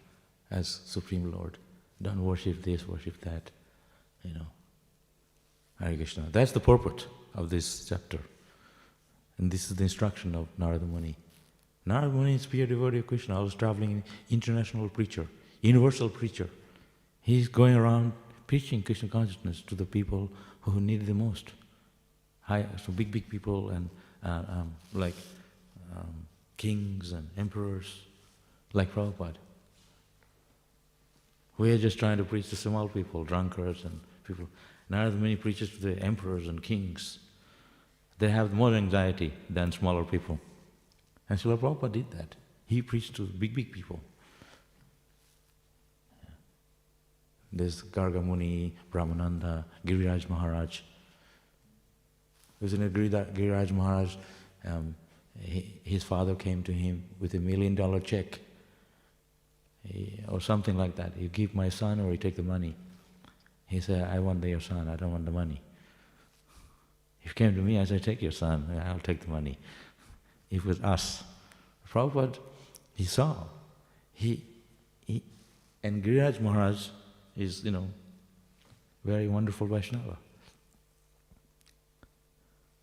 as Supreme Lord. Don't worship this, worship that, Hare Krishna. That's the purport of this chapter. And this is the instruction of Narada Muni. Narada Muni is pure devotee of Krishna, always traveling international preacher, universal preacher. He's going around preaching Krishna consciousness to the people who need it the most. So big people and like kings and emperors, like Prabhupada. We are just trying to preach to small people, drunkards and people. Narada Muni preaches to the emperors and kings. They have more anxiety than smaller people. And Srila Prabhupada did that. He preached to big people. There's Garga Muni, Brahmananda, Giriraj Maharaj. Isn't it Giriraj Maharaj, his father came to him with $1 million check, or something like that. You give my son or you take the money. He said, I want your son, I don't want the money. If he came to me, I said, take your son, I'll take the money. It was us. Prabhupada, he saw. And Giriraj Maharaj is, very wonderful Vaishnava.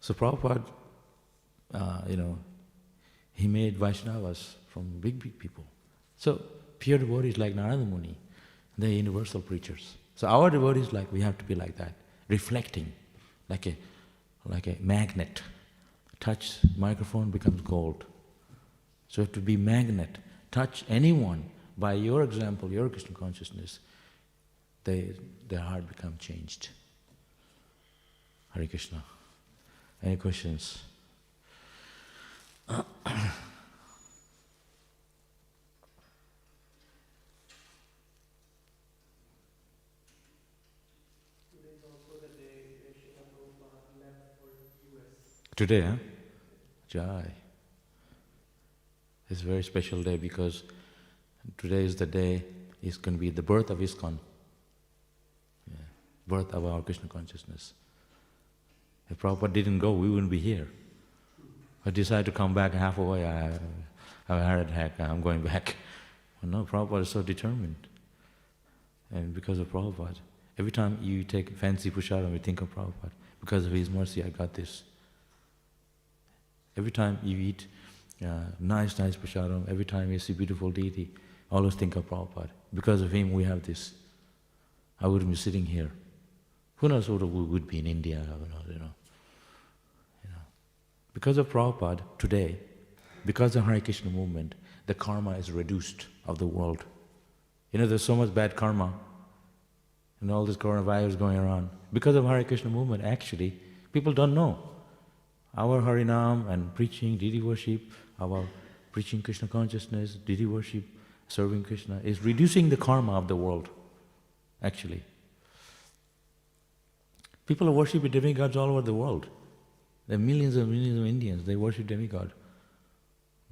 So Prabhupada, he made Vaishnavas from big people. So pure devotees like Narada Muni, they're universal preachers. So our devotees, we have to be like that, reflecting, like a magnet. Touch microphone becomes gold. So you have to be magnet. Touch anyone by your example, your Krishna consciousness, their heart becomes changed. Hare Krishna. Any questions? Today, huh? Jai. It's a very special day because today is the day, it's going to be the birth of ISKCON. Yeah. Birth of our Krishna consciousness. If Prabhupada didn't go, we wouldn't be here. I decided to come back halfway, I have a heart attack, I'm going back. Well, no, Prabhupada is so determined. And because of Prabhupada, every time you take fancy pushadam, you think of Prabhupada. Because of his mercy, I got this. Every time you eat nice prasadam, every time you see beautiful deity, always think of Prabhupada. Because of him, we have this. I wouldn't be sitting here. Who knows what we would be in India, Because of Prabhupada, today, because of Hare Krishna movement, the karma is reduced of the world. There's so much bad karma, and all this coronavirus going around. Because of Hare Krishna movement, actually, people don't know. Our Harinam and preaching, deity worship, our preaching Krishna consciousness, deity worship, serving Krishna, is reducing the karma of the world, actually. People are worshipping demigods all over the world. There are millions of Indians, they worship demigod.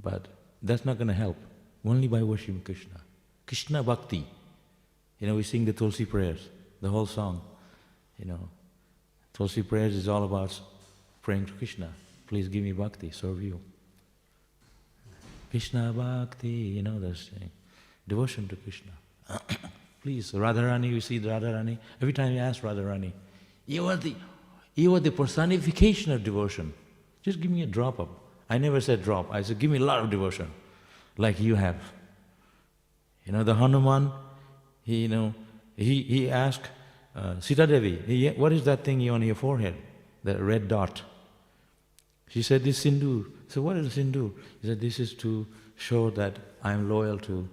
But that's not going to help, only by worshiping Krishna. Krishna Bhakti. We sing the Tulsi prayers, the whole song. Tulsi prayers is all about praying to Krishna. Please give me bhakti, serve you. Krishna Bhakti, that's devotion to Krishna. Please, Radharani, you see Radharani, every time you ask Radharani, you are the personification of devotion. Just give me a drop of. I never said drop, I said give me a lot of devotion, like you have. The Hanuman, he asked Sita Devi, what is that thing on your forehead, that red dot? She said, this sindoor. So what is a sindoor? He said, this is to show that I am loyal to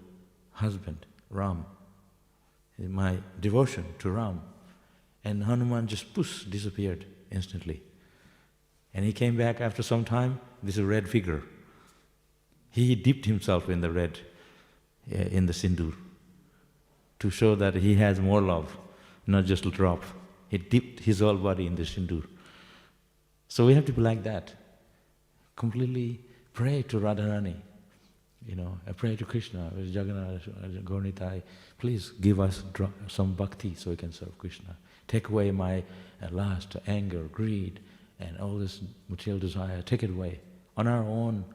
husband, Ram. My devotion to Ram. And Hanuman just poof, disappeared instantly. And he came back after some time, this is a red figure. He dipped himself in the red, in the sindoor, to show that he has more love, not just a drop. He dipped his whole body in the sindoor. So we have to be like that. Completely pray to Radharani. I pray to Krishna, Jagannath, Gaurnitai, please give us some bhakti so we can serve Krishna. Take away my lust, anger, greed, and all this material desire, take it away. On our own,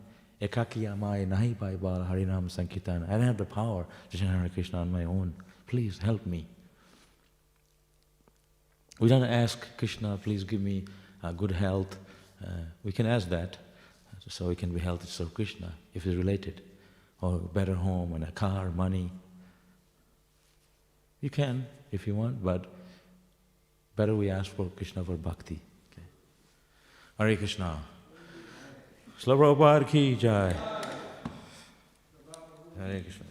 ekakiyamai nahi pai bal harinam sankirtan. I don't have the power to chant Hare Krishna on my own. Please help me. We don't ask Krishna, please give me good health. We can ask that, so we can be healthy to serve Krishna, if it's related. Or a better home and a car, money. You can, if you want, but better we ask for Krishna for bhakti. Okay. Hare Krishna. Śrīmad Bhāgavatam ki jai. Hare Krishna.